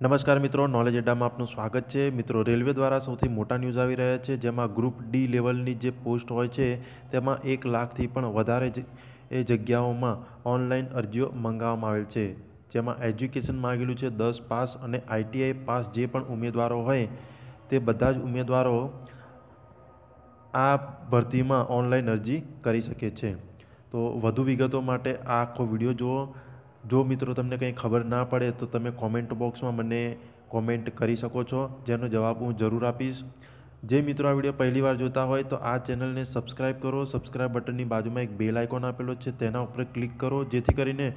નમસ્કાર મિત્રો, નોલેજ એડામાં આપનું સ્વાગત છે। મિત્રો, રેલવે દ્વારા સૌથી મોટા ન્યૂઝ આવી રહ્યા છે, જેમાં ગ્રુપ ડી લેવલની જે પોસ્ટ હોય છે તેમાં 1 લાખથી પણ વધારે એ જગ્યાઓમાં ઓનલાઈન અરજીઓ મંગાવવામાં આવેલ છે, જેમાં એજ્યુકેશન માંગેલું છે 10 પાસ અને ITI પાસ જે પણ ઉમેદવારો હોય તે બધા જ ઉમેદવારો આ ભરતીમાં ઓનલાઈન અરજી કરી શકે છે। તો વધુ વિગતો માટે આ આખો વિડીયો જુઓ। જો મિત્રો તમને કંઈ ખબર ના પડે તો તમે કોમેન્ટ બોક્સમાં મને કોમેન્ટ કરી શકો છો, જેનો જવાબ હું જરૂર આપીશ। જે મિત્રો આ વિડીયો પહેલી વાર જોતા હોય તો આ ચેનલને સબસ્ક્રાઈબ કરો। સબસ્ક્રાઈબ બટનની બાજુમાં એક બેલ આઇકોન આપેલો છે, તેના ઉપર ક્લિક કરો, જેથી કરીને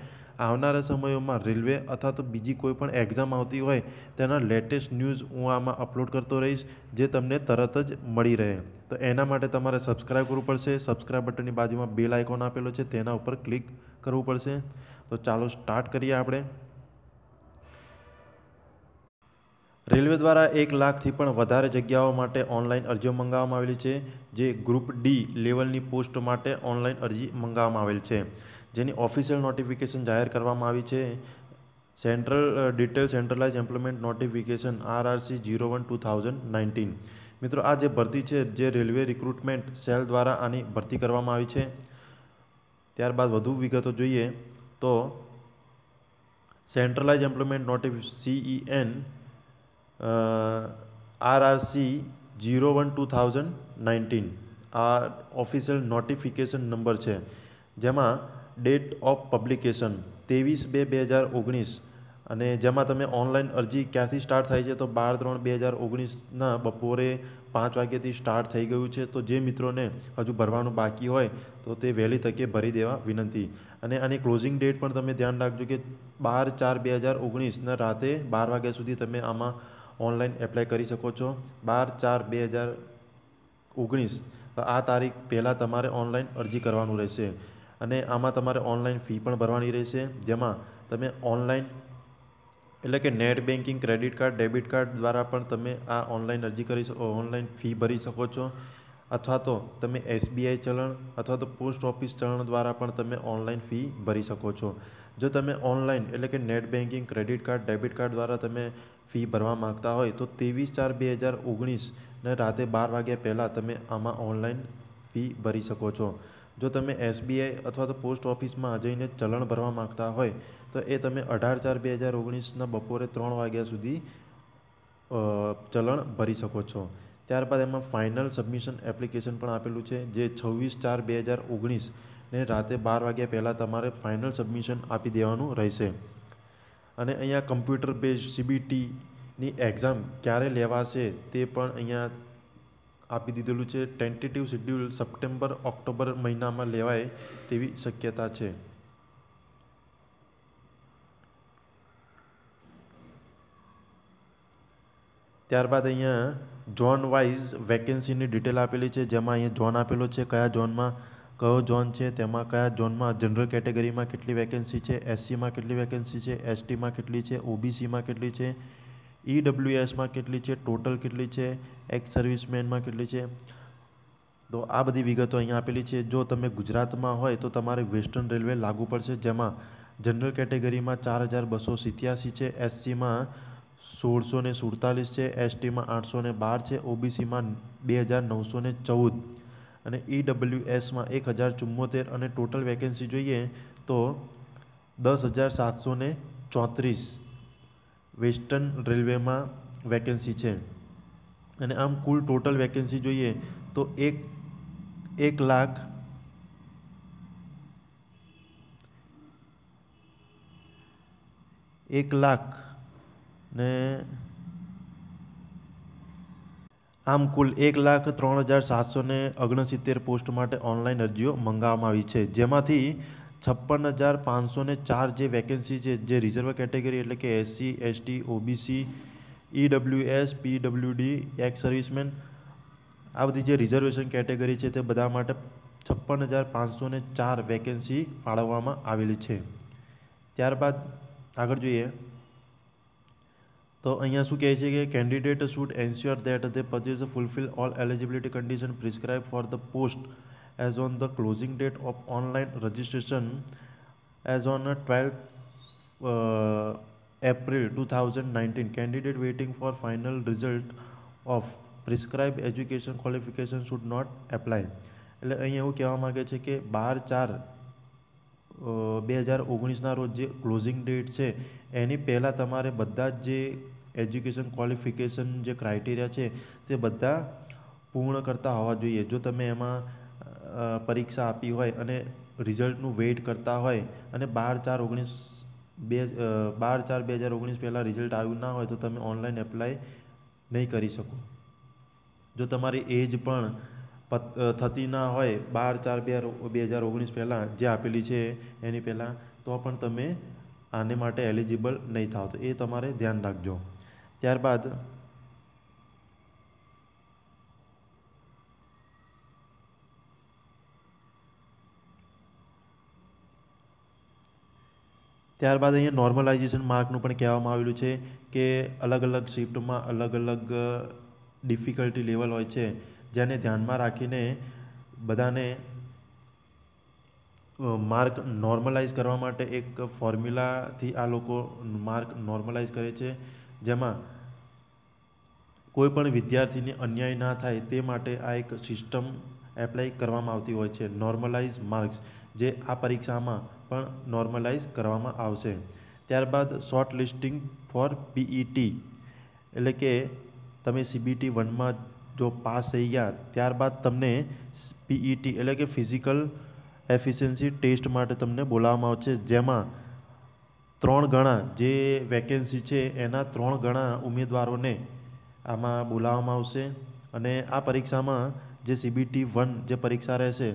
આવનારા સમયોમાં રેલવે અથવા તો બીજી કોઈ પણ એક્ઝામ આવતી હોય તેના લેટેસ્ટ ન્યૂઝ હું આમાં અપલોડ કરતો રહીશ, જે તમને તરત જ મળી રહે। તો એના માટે તમારે સબસ્ક્રાઈબ કરવું પડશે। સબસ્ક્રાઈબ બટનની બાજુમાં બેલ આઇકોન આપેલો છે, તેના ઉપર ક્લિક કરવું પડશે। તો ચાલો સ્ટાર્ટ કરીએ આપણે। રેલવે દ્વારા 1 લાખથી પણ વધારે જગ્યાઓ માટે ઓનલાઈન અરજીઓ મંગાવવામાં આવેલી છે, જે ગ્રુપ ડી લેવલની પોસ્ટ માટે ઓનલાઈન અરજી મંગાવવામાં આવેલ છે, જેની ઓફિશિયલ નોટિફિકેશન જાહેર કરવામાં આવી છે। Detail centralise employment notification RRC 01/2019। મિત્રો, આ જે ભરતી છે જે રેલવે રિક્રુટમેન્ટ સેલ દ્વારા આની ભરતી કરવામાં આવી છે। ત્યારબાદ વધુ વિગતો જોઈએ તો સેન્ટ્રલાઇઝ એમ્પ્લોયમેન્ટ CEN RRC 01/2019 આ ઓફિશિયલ નોટિફિકેશન નંબર છે, જેમાં ડેટ ઓફ પબ્લિકેશન 23/2/2019 અને જેમાં તમે ઓનલાઈન અરજી ક્યાંથી સ્ટાર્ટ થાય છે તો 12/3/2019ના બપોરે 5 વાગ્યાથી સ્ટાર્ટ થઈ ગયું છે। તો જે મિત્રોને હજુ ભરવાનું બાકી હોય તો તે વહેલી તકે ભરી દેવા વિનંતી। અને આની ક્લોઝિંગ ડેટ પણ તમે ધ્યાન રાખજો કે 12/4/2019ના રાતે 12 વાગ્યા સુધી તમે આમાં ઓનલાઈન એપ્લાય કરી શકો છો। 12/4/2019 આ તારીખ પહેલાં તમારે ઓનલાઈન અરજી કરવાનું રહેશે। અને આમાં તમારે ઓનલાઈન ફી પણ ભરવાની રહેશે, જેમાં તમે ઓનલાઈન એટલે કે net banking, credit card, debit card દ્વારા પણ તમે આ ઓનલાઈન અરજી ઓનલાઈન ફી ભરી શકો છો, અથવા તો તમે SBI ચલણ અથવા તો પોસ્ટ ઓફિસ ચલણ દ્વારા પણ તમે ઓનલાઈન ફી ભરી શકો છો। જો તમે ઓનલાઈન એટલે કે net banking, credit card, debit card દ્વારા તમે ફી ભરવા માગતા હોય તો 23/4/2019ને રાતે 12 વાગ્યા પહેલાં તમે આમાં ઓનલાઈન ફી ભરી શકો છો। જો તમે SBI અથવા તો પોસ્ટ ઓફિસમાં જઈને ચલણ ભરવા માગતા હોય તો એ તમે 18/4/2019ના બપોરે 3 વાગ્યા સુધી ચલણ ભરી શકો છો। ત્યારબાદ એમાં ફાઇનલ સબમિશન એપ્લિકેશન પણ આપેલું છે, જે 26/4/2019ને રાતે 12 વાગ્યા પહેલાં તમારે ફાઇનલ સબમિશન આપી દેવાનું રહેશે। અને અહીંયા કમ્પ્યુટર બેઝ CBTની એક્ઝામ ક્યારે લેવાશે તે પણ અહીંયા આપી દીધેલું છે। ટેન્ટેટિવ શેડ્યુલ સપ્ટેમ્બર-ઓક્ટોબર મહિનામાં લેવાય તેવી શક્યતા છે। ત્યારબાદ અહીંયા ઝોન વાઇઝ વેકેન્સીની ડિટેલ આપેલી છે, જેમાં અહીંયા ઝોન આપેલો છે, કયો ઝોન છે, તેમાં કયા ઝોનમાં જનરલ કેટેગરીમાં કેટલી વેકેન્સી છે, SCમાં કેટલી વેકેન્સી છે, STમાં કેટલી છે, OBCમાં કેટલી છે, EWSમાં કેટલી છે, ટોટલ કેટલી છે, એક્સ સર્વિસમેનમાં કેટલી છે। તો આ બધી વિગતો અહીંયા આપેલી છે। જો તમે ગુજરાતમાં હોય તો તમારે વેસ્ટર્ન રેલવે લાગુ પડશે, જેમાં જનરલ કેટેગરીમાં 4287 છે, SCમાં 1647 છે, STમાં 812 છે, OBCમાં 2914 અને EWSમાં 1074 અને ટોટલ વેકેન્સી જોઈએ તો 10,734 વેસ્ટર્ન રેલવેમાં વેકેન્સી છે। અને આમ કુલ ટોટલ વેકેન્સી જોઈએ તો 1 લાખ ને આમ કુલ 1,03,769 પોસ્ટ માટે ઓનલાઈન અરજીઓ મંગાવવામાં આવી છે, જેમાંથી 56,504 જે વેકેન્સી છે જે રિઝર્વ કેટેગરી એટલે કે SC, ST, OBC, EWS, PWD, x servicemen આ બધી જે રિઝર્વેશન કેટેગરી છે તે બધા માટે 56,504 વેકેન્સી ફાળવવામાં આવેલી છે। ત્યારબાદ આગળ જોઈએ તો અહીંયા શું કહે છે કે candidate should ensure that they fulfil all eligibility condition prescribe for the post as on the closing date of online registration as on 12 April 2019, candidate waiting for final result of prescribed education qualification should not apply. એટલે અહીં એવું કહેવા માગે છે કે 12/4/2019ના રોજ જે closing date છે એની પહેલાં તમારે બધા જ જે એજ્યુકેશન ક્વોલિફિકેશન જે ક્રાઇટેરિયા છે તે બધા પૂર્ણ કરતા હોવા જોઈએ. જો તમે એમાં પરીક્ષા આપી હોય અને રિઝલ્ટનું વેઇટ કરતા હોય અને 12/4/2019 પહેલાં રિઝલ્ટ આવ્યું ના હોય તો તમે ઓનલાઈન એપ્લાય નહીં કરી શકો. જો તમારી એજ પણ થતી ના હોય 12/4/2019 પહેલાં જે આપેલી છે એની પહેલાં, તો પણ તમે આને માટે એલિજિબલ નહીં થાવ. તો એ તમારે ધ્યાન રાખજો. ત્યારબાદ અહીંયા નોર્મલાઇઝેશન માર્કનું પણ કહેવામાં આવેલું છે કે અલગ અલગ શિફ્ટમાં અલગ અલગ ડિફિકલ્ટી લેવલ હોય છે, જેને ધ્યાનમાં રાખીને બધાને માર્ક નોર્મલાઇઝ કરવા માટે એક ફોર્મ્યુલાથી આ લોકો માર્ક નોર્મલાઇઝ કરે છે, જેમાં કોઈ પણ વિદ્યાર્થીને અન્યાય ના થાય તે માટે આ એક સિસ્ટમ એપ્લાય કરવામાં આવતી હોય છે, નોર્મલાઇઝ માર્ક્સ, જે આ પરીક્ષામાં પણ નોર્મલાઇઝ કરવામાં આવશે. ત્યારબાદ શોર્ટ લિસ્ટિંગ ફોર પીઈટી, એટલે કે તમે CBT 1માં જો પાસ થઈ ગયા ત્યારબાદ તમને પીઈટી એટલે કે ફિઝિકલ એફિશિયન્સી ટેસ્ટ માટે તમને બોલાવવામાં આવશે, જેમાં 3 ગણા જે વેકેન્સી છે એના 3 ગણા ઉમેદવારોને આમાં બોલાવવામાં આવશે. અને આ પરીક્ષામાં જે CBT 1 જે પરીક્ષા રહેશે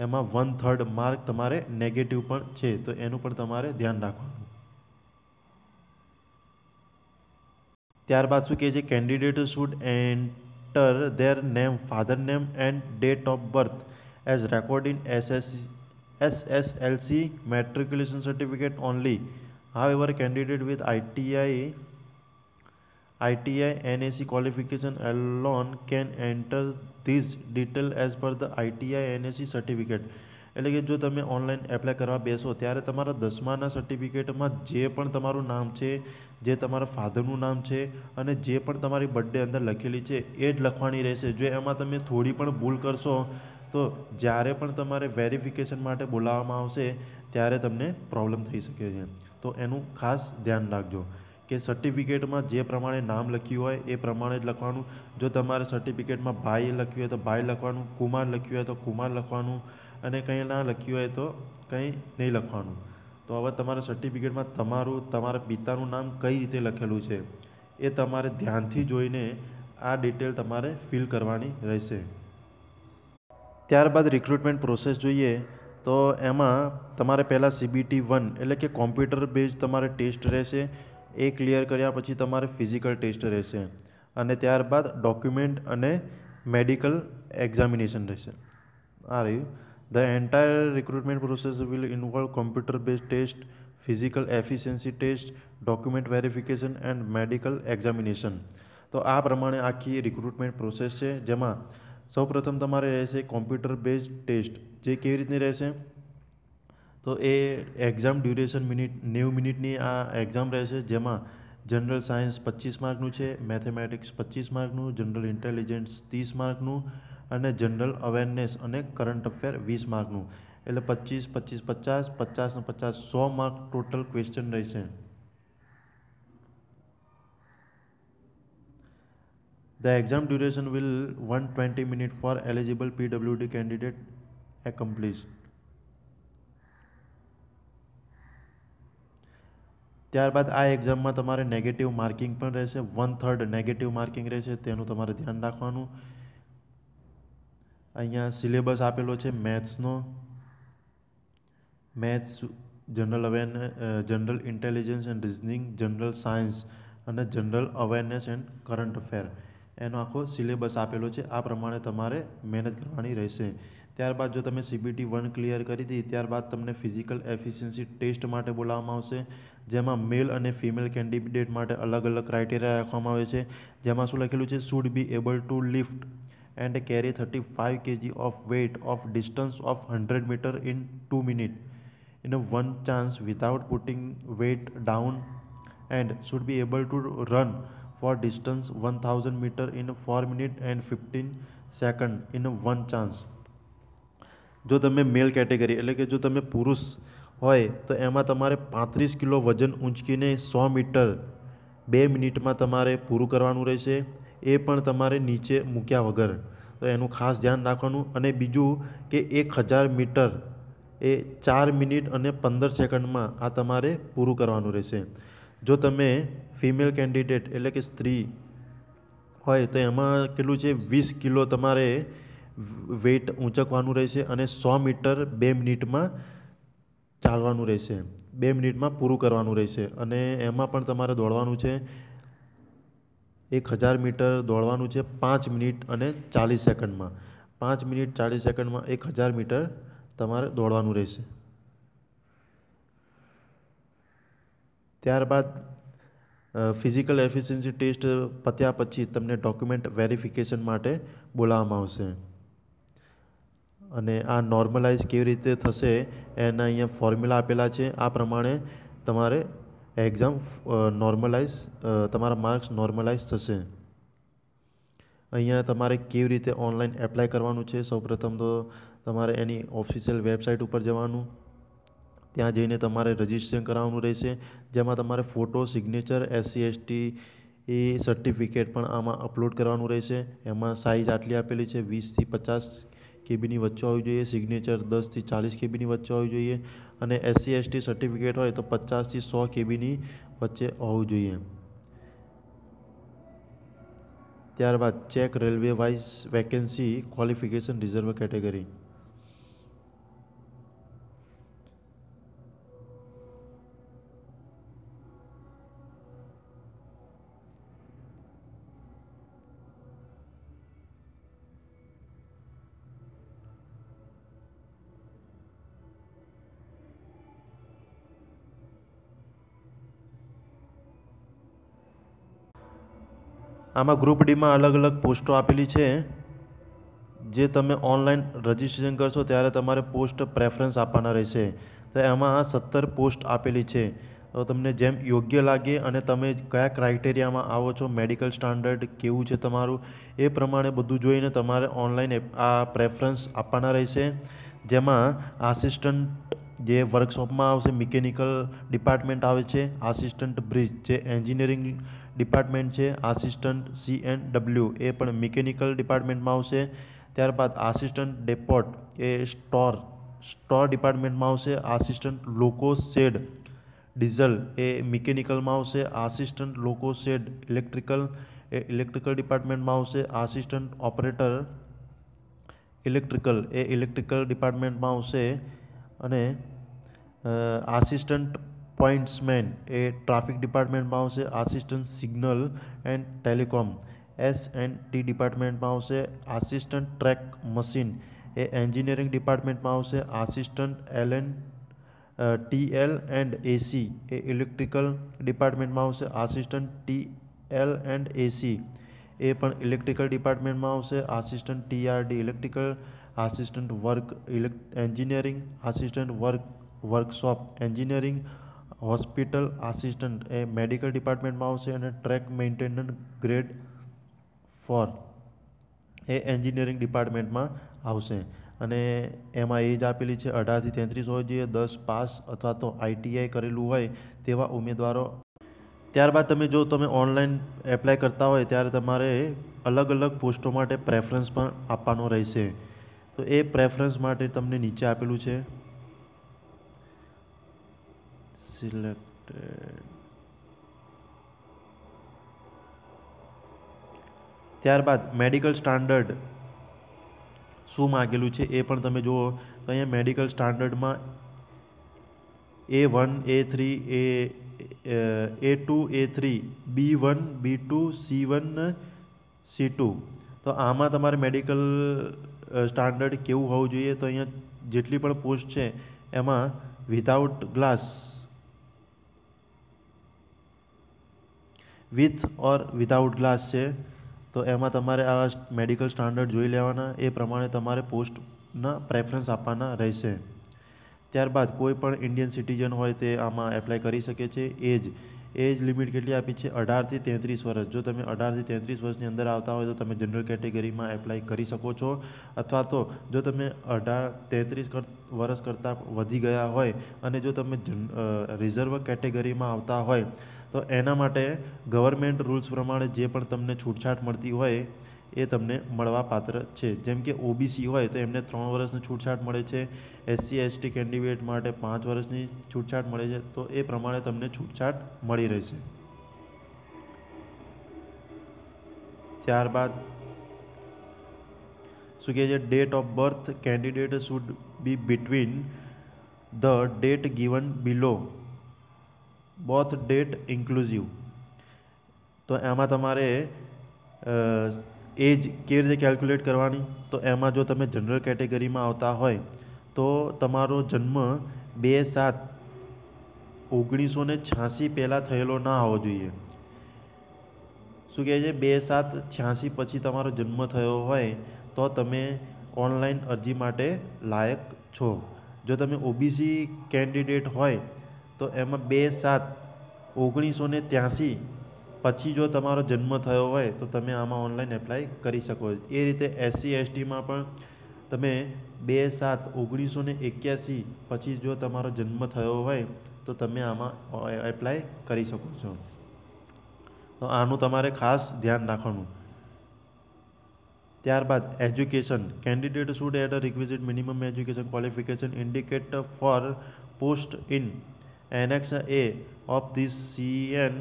એમાં 1/3 માર્ક તમારે નેગેટિવ પણ છે, તો એનું પણ તમારે ધ્યાન રાખવાનું. ત્યારબાદ શું કહે છે, candidate should enter their name, father name and date of birth as record in SSLC matriculation certificate only. However, candidate with ITI NAC qualification alone can enter these detail as per the ITI NAC certificate. એટલે કે જો તમે online apply કરવા બેસો ત્યારે તમારા 10માના સર્ટિફિકેટમાં જે પણ તમારું નામ છે, જે તમારા ફાધરનું નામ છે અને જે પણ તમારી બર્થડે અંદર લખેલી છે એ જ લખવાની રહેશે. જો એમાં તમે થોડી પણ ભૂલ કરશો તો જ્યારે પણ તમારે વેરિફિકેશન માટે બોલાવવામાં આવશે ત્યારે તમને પ્રોબ્લેમ થઈ શકે છે. તો એનું ખાસ ધ્યાન રાખજો કે સર્ટિફિકેટમાં જે પ્રમાણે નામ લખ્યું હોય એ પ્રમાણે જ લખવાનું. જો તમારે સર્ટિફિકેટમાં ભાઈ લખ્યું હોય તો ભાઈ લખવાનું, કુમાર લખ્યું હોય તો કુમાર લખવાનું, અને કંઈ ના લખ્યું હોય તો કંઈ નહીં લખવાનું. તો હવે તમારા સર્ટિફિકેટમાં તમારા પિતાનું નામ કઈ રીતે લખેલું છે એ તમારે ધ્યાનથી જોઈને આ ડિટેલ તમારે ફિલ કરવાની રહેશે. ત્યારબાદ રિક્રુટમેન્ટ પ્રોસેસ જોઈએ તો એમાં તમારે પહેલાં CBT 1 એટલે કે કોમ્પ્યુટર બેઝ તમારે ટેસ્ટ રહેશે. એ ક્લિયર કર્યા પછી તમારે ફિઝિકલ ટેસ્ટ રહેશે અને ત્યારબાદ ડોક્યુમેન્ટ અને મેડિકલ એક્ઝામિનેશન રહેશે. આ રહ્યું. The entire recruitment process will involve computer base test, physical efficiency test, document verification and medical examination. તો આ પ્રમાણે આખી રિક્રુટમેન્ટ પ્રોસેસ છે, જેમાં સૌપ્રથમ તમારે રહેશે કોમ્પ્યુટર બેઝ ટેસ્ટ. જે કેવી રીતની રહેશે તો એ એક્ઝામ ડ્યુરેશન 90 મિનિટની આ એક્ઝામ રહેશે, જેમાં જનરલ સાયન્સ 25 માર્કનું છે, મેથેમેટિક્સ 25 માર્કનું, જનરલ ઇન્ટેલિજન્સ 30 માર્કનું અને જનરલ અવેરનેસ અને કરંટ અફેર 20 માર્કનું. એટલે 25, 25, 50, 50 ને 50 100 માર્ક ટોટલ ક્વેશ્ચન રહેશે. The exam duration will 120 minutes for eligible PWD candidate accomplished. ત્યારબાદ આ એક્ઝામમાં તમારે નેગેટિવ માર્કિંગ પણ રહેશે, 1/3 નેગેટિવ માર્કિંગ રહેશે, તેનું તમારે ધ્યાન રાખવાનું. અહીંયા સિલેબસ આપેલો છે મેથ્સનો, maths, general awareness, general intelligence and reasoning, general science અને general awareness and current affair. એનો આખો સિલેબસ આપેલો છે. આ પ્રમાણે તમારે મહેનત કરવાની રહેશે. ત્યારબાદ જો તમે CBT 1 ક્લિયર કરી હતી ત્યારબાદ તમને ફિઝિકલ એફિશિયન્સી ટેસ્ટ માટે બોલાવવામાં આવશે, જેમાં મેલ અને ફિમેલ કેન્ડિડેટ માટે અલગ અલગ ક્રાઇટેરિયા રાખવામાં આવે છે. જેમાં શું લખેલું છે, should be able to lift and carry 35 kg of weight of distance of 100 meter in 2 minutes in a one chance without putting weight down and should be able to run for distance 1000 meter in 4 minutes and 15 seconds in one chance. જો તમે મેલ category એટલે કે જો તમે પુરુષ હોય તો એમાં તમારે 35 કિલો વજન ઊંચકીને 100 મીટર 2 મિનિટમાં તમારે પૂરું કરવાનું રહેશે, એ પણ તમારે નીચે મૂક્યા વગર. તો એનું ખાસ ધ્યાન રાખવાનું. અને બીજું કે 1000 મીટર એ 4 મિનિટ અને 15 સેકન્ડમાં આ તમારે પૂરું કરવાનું રહેશે. જો તમે ફિમેલ કેન્ડિડેટ એટલે કે સ્ત્રી હોય તો એમાં કેટલું છે, 20 કિલો તમારે વેઇટ ઊંચકવાનું રહેશે અને 100 મીટર 2 મિનિટમાં ચાલવાનું રહેશે, 2 મિનિટમાં પૂરું કરવાનું રહેશે. અને એમાં પણ તમારે દોડવાનું છે 1000 મીટર દોડવાનું છે 5 મિનિટ અને 40 સેકન્ડમાં. 5 મિનિટ 40 સેકન્ડમાં 1000 મીટર તમારે દોડવાનું રહેશે. ત્યારબાદ ફિઝિકલ એફિશિયન્સી ટેસ્ટ પત્યા પછી તમને ડોક્યુમેન્ટ વેરિફિકેશન માટે બોલાવવામાં આવશે. અને આ નોર્મલાઇઝ કેવી રીતે થશે એના અહીંયા ફોર્મ્યુલા આપેલા છે. આ પ્રમાણે તમારે એક્ઝામ તમારા માર્ક્સ નોર્મલાઇઝ થશે. અહીંયા તમારે કેવી રીતે ઓનલાઈન એપ્લાય કરવાનું છે, સૌપ્રથમ તો તમારે એની ઓફિશિયલ વેબસાઇટ ઉપર જવાનું. ત્યાં જઈને તમારે રજિસ્ટ્રેશન કરાવવાનું રહેશે, જેમાં તમારે ફોટો, સિગ્નેચર, SC/ST સર્ટિફિકેટ પણ આમાં અપલોડ કરવાનું રહેશે. એમાં સાઇઝ આટલી આપેલી છે, 20 થી 50 કેબીની વચ્ચે હોવી જોઈએ. સિગ્નેચર 10 થી 40 કેબીની વચ્ચે હોવી જોઈએ. અને SC/ST સર્ટિફિકેટ હોય તો 50 થી 100 કેબીની વચ્ચે હોવું જોઈએ. ત્યારબાદ check railway wise vacancy qualification reserve category. આમાં ગ્રુપ ડીમાં અલગ અલગ પોસ્ટો આપેલી છે. જે તમે ઓનલાઈન રજિસ્ટ્રેશન કરશો ત્યારે તમારે પોસ્ટ પ્રેફરન્સ આપવાના રહેશે. તો એમાં 17 પોસ્ટ આપેલી છે. તો તમને જેમ યોગ્ય લાગે અને તમે કયા ક્રાઇટેરિયામાં આવો છો, મેડિકલ સ્ટાન્ડર્ડ કેવું છે તમારું, એ પ્રમાણે બધું જોઈને તમારે ઓનલાઈન આ પ્રેફરન્સ આપવાના રહેશે. જેમાં આસિસ્ટન્ટ જે વર્કશોપમાં આવશે, મિકેનિકલ ડિપાર્ટમેન્ટ આવે છે, આસિસ્ટન્ટ બ્રિજ જે એન્જિનિયરિંગ ડિપાર્ટમેન્ટ છે, આસિસ્ટન્ટ C&W એ પણ મિકેનિકલ ડિપાર્ટમેન્ટમાં આવશે. ત્યારબાદ આસિસ્ટન્ટ ડેપોટ એ સ્ટોર ડિપાર્ટમેન્ટમાં આવશે. આસિસ્ટન્ટ લોકો શેડ ડીઝલ એ મિકેનિકલમાં આવશે. આસિસ્ટન્ટ લોકો શેડ ઇલેક્ટ્રિકલ એ ઇલેક્ટ્રિકલ ડિપાર્ટમેન્ટમાં આવશે. આસિસ્ટન્ટ ઓપરેટર ઇલેક્ટ્રિકલ એ ઇલેક્ટ્રિકલ ડિપાર્ટમેન્ટમાં આવશે. અને આસિસ્ટન્ટ પોઇન્ટ્સમેન એ ટ્રાફિક ડિપાર્ટમેન્ટમાં આવશે. Assistant signal and telecom S&T ડિપાર્ટમેન્ટમાં આવશે. આસિસ્ટન્ટ ટ્રેક મશીન એ એન્જિનિયરિંગ ડિપાર્ટમેન્ટમાં આવશે. આસિસ્ટન્ટ TL એન્ડ AC એ ઇલેક્ટ્રિકલ ડિપાર્ટમેન્ટમાં આવશે. આસિસ્ટન્ટ TL એન્ડ AC એ પણ ઇલેક્ટ્રિકલ ડિપાર્ટમેન્ટમાં આવશે. Assistant TRD electrical. Assistant work engineering. Assistant workshop engineering. Hospital assistant એ મેડિકલ ડિપાર્ટમેન્ટમાં આવશે. અને ટ્રેક મેન્ટેનન્સ ગ્રેડ 4 એ એન્જિનિયરિંગ ડિપાર્ટમેન્ટમાં આવશે. અને એમાં એજ આપેલી છે 18 થી 33 હોવી જોઈએ. 10 પાસ અથવા તો ITI કરેલું હોય તેવા ઉમેદવારો. ત્યારબાદ જો તમે ઓનલાઈન એપ્લાય કરતા હોય ત્યારે તમારે અલગ અલગ પોસ્ટો માટે પ્રેફરન્સ પણ આપવાનો રહેશે. તો એ પ્રેફરન્સ માટે તમને નીચે આપેલું છે, સિલેક્ટેડ. ત્યારબાદ મેડિકલ સ્ટાન્ડર્ડ શું માગેલું છે એ પણ તમે જુઓ. તો અહીંયા medical સ્ટાન્ડર્ડમાં A1 A3 A2 A3 B1 B2 C1 C2. તો આમાં તમારે મેડિકલ સ્ટાન્ડર્ડ કેવું હોવું જોઈએ? તો અહીંયા જેટલી પણ પોસ્ટ છે એમાં without glass, with or without glass છે. તો એમાં તમારે આ મેડિકલ સ્ટાન્ડર્ડ જોઈ લેવાના. એ પ્રમાણે તમારે પોસ્ટના પ્રેફરન્સ આપવાના રહેશે. ત્યારબાદ કોઈ પણ ઇન્ડિયન સિટીઝન હોય તે આમાં એપ્લાય કરી શકે છે. એજ એજ લિમિટ કેટલી આપી છે? 18 થી 33 વર્ષ. જો તમે 18 થી 33 વર્ષની અંદર આવતા હોય તો તમે જનરલ કેટેગરીમાં એપ્લાય કરી શકો છો. અથવા તો જો તમે 33 વર્ષ કરતાં વધી ગયા હોય અને જો તમે રિઝર્વ કેટેગરીમાં આવતા હોય તો એના માટે ગવર્મેન્ટ રૂલ્સ પ્રમાણે જે પણ તમને છૂટછાટ મળતી હોય એ તમને મળવાપાત્ર છે. જેમ કે ઓબીસી હોય તો એમને 3 વર્ષની છૂટછાટ મળે છે. એસસી એસટી કેન્ડિડેટ માટે 5 વર્ષની છૂટછાટ મળે છે. તો એ પ્રમાણે તમને છૂટછાટ મળી રહેશે. ત્યારબાદ શું કહે છે? Date of birth candidate should be between the date given below, both date inclusive. તો એમાં તમારે એજ કેવી રીતે કેલ્ક્યુલેટ કરવાની? તો એમાં જો તમે જનરલ કેટેગરીમાં આવતા હોય તો તમારો જન્મ 2/7/1986 પહેલાં થયેલો ના હોવો જોઈએ. શું કહે છે? 2/7/86 પછી તમારો જન્મ થયો હોય તો તમે ઓનલાઈન અરજી માટે લાયક છો. જો તમે ઓબીસી કેન્ડિડેટ હોય તો એમાં 2/7/1983 પછી જો તમારો જન્મ થયો હોય તો તમે આમાં ઓનલાઈન એપ્લાય કરી શકો. એ રીતે એસસી એસટીમાં પણ તમે 2/7/1981 પછી જો તમારો જન્મ થયો હોય તો તમે આમાં એપ્લાય કરી શકો છો. તો આનું તમારે ખાસ ધ્યાન રાખવાનું. ત્યારબાદ education candidate should at a requisite minimum education qualification indicate for post in annex A of this CN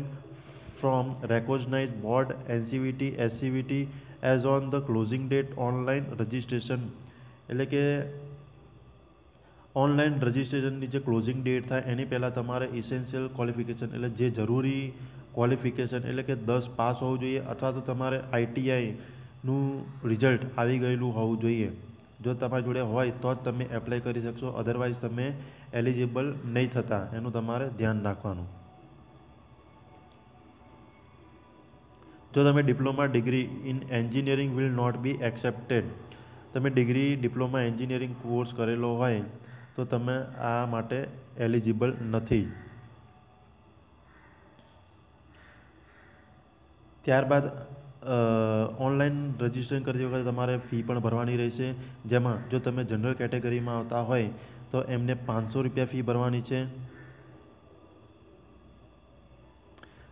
from recognize board NCVT SCVT as on the closing date online registration. એટલે કે ઓનલાઈન રજિસ્ટ્રેશનની જે closing date થાય એની પહેલાં તમારે essential qualification એટલે જે જરૂરી qualification એટલે કે 10 પાસ હોવું જોઈએ અથવા તો તમારે આઈટીઆઈનું રિઝલ્ટ આવી ગયેલું હોવું જોઈએ. જો તમારી જોડે હોય તો જ તમે એપ્લાય કરી શકશો, અધરવાઇઝ તમે એલિજિબલ નહીં થતા. એનું તમારે ધ્યાન રાખવાનું. જો તમે diploma degree in engineering will not be accepted. તમે ડિપ્લોમા એન્જિનિયરિંગ કોર્સ કરેલો હોય તો તમે આ માટે એલિજિબલ નથી. ત્યારબાદ ઓનલાઈન રજિસ્ટ્રેશન કરતી વખતે તમારે ફી પણ ભરવાની રહેશે. જેમાં જો તમે જનરલ કેટેગરીમાં આવતા હોય તો એમને 500 રૂપિયા ફી ભરવાની છે.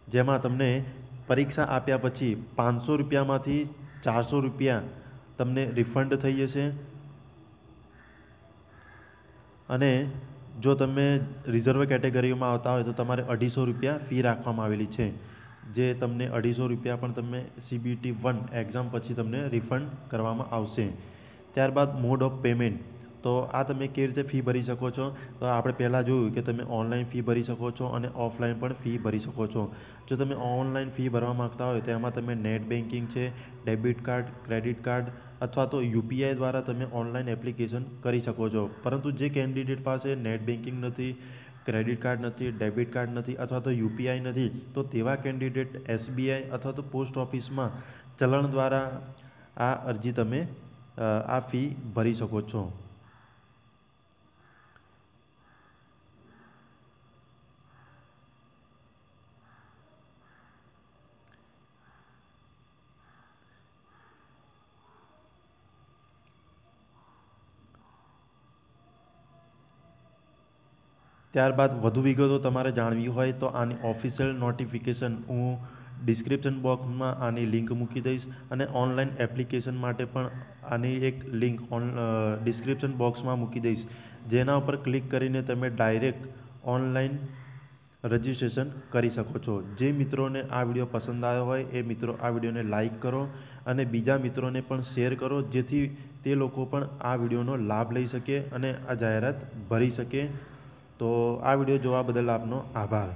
જેમાં તમને પરીક્ષા આપ્યા પછી 500 રૂપિયામાંથી 400 રૂપિયા તમને રિફંડ થઈ જશે. અને જો તમે રિઝર્વ કેટેગરીમાં આવતા હોય તો તમારે 250 રૂપિયા ફી રાખવામાં આવેલી છે. જે તમને 250 રૂપિયા પણ તમે CBT 1 એક્ઝામ પછી તમને રિફંડ કરવામાં આવશે. ત્યારબાદ મોડ ઓફ પેમેન્ટ. તો આ તમે કેવી રીતે ફી ભરી શકો છો? તો આપણે પહેલાં જોયું કે તમે ઓનલાઈન ફી ભરી શકો છો અને ઓફલાઈન પણ ફી ભરી શકો છો. જો તમે ઓનલાઈન ફી ભરવા માગતા હોય તો એમાં તમે નેટ બેન્કિંગ છે, ડેબિટ કાર્ડ, ક્રેડિટ કાર્ડ અથવા તો યુપીઆઈ દ્વારા તમે ઓનલાઈન એપ્લિકેશન કરી શકો છો. પરંતુ જે કેન્ડિડેટ પાસે નેટ બેન્કિંગ નથી, ક્રેડિટ કાર્ડ નથી, ડેબિટ કાર્ડ નથી અથવા તો યુપીઆઈ નથી તો તેવા કેન્ડિડેટ એસબીઆઈ અથવા તો પોસ્ટ ઓફિસમાં ચલણ દ્વારા આ અરજી તમે આ ફી ભરી શકો છો. ત્યારબાદ વધુ વિગતો તમારે જાણવી હોય તો આની ઓફિશિયલ નોટિફિકેશન હું ડિસ્ક્રિપ્શન બોક્સમાં આની લિંક મૂકી દઈશ અને ઓનલાઈન એપ્લિકેશન માટે પણ આની એક લિંક ડિસ્ક્રિપ્શન બોક્સમાં મૂકી દઈશ. જેના ઉપર ક્લિક કરીને તમે ડાયરેક્ટ ઓનલાઈન રજિસ્ટ્રેશન કરી શકો છો. જે મિત્રોને આ વિડીયો પસંદ આવ્યો હોય એ મિત્રો આ વિડીયોને લાઈક કરો અને બીજા મિત્રોને પણ શેર કરો જેથી તે લોકો પણ આ વિડીયોનો લાભ લઈ શકે અને આ જાહેરાત ભરી શકે. તો આ વિડીયો જોવા બદલ આપનો આભાર.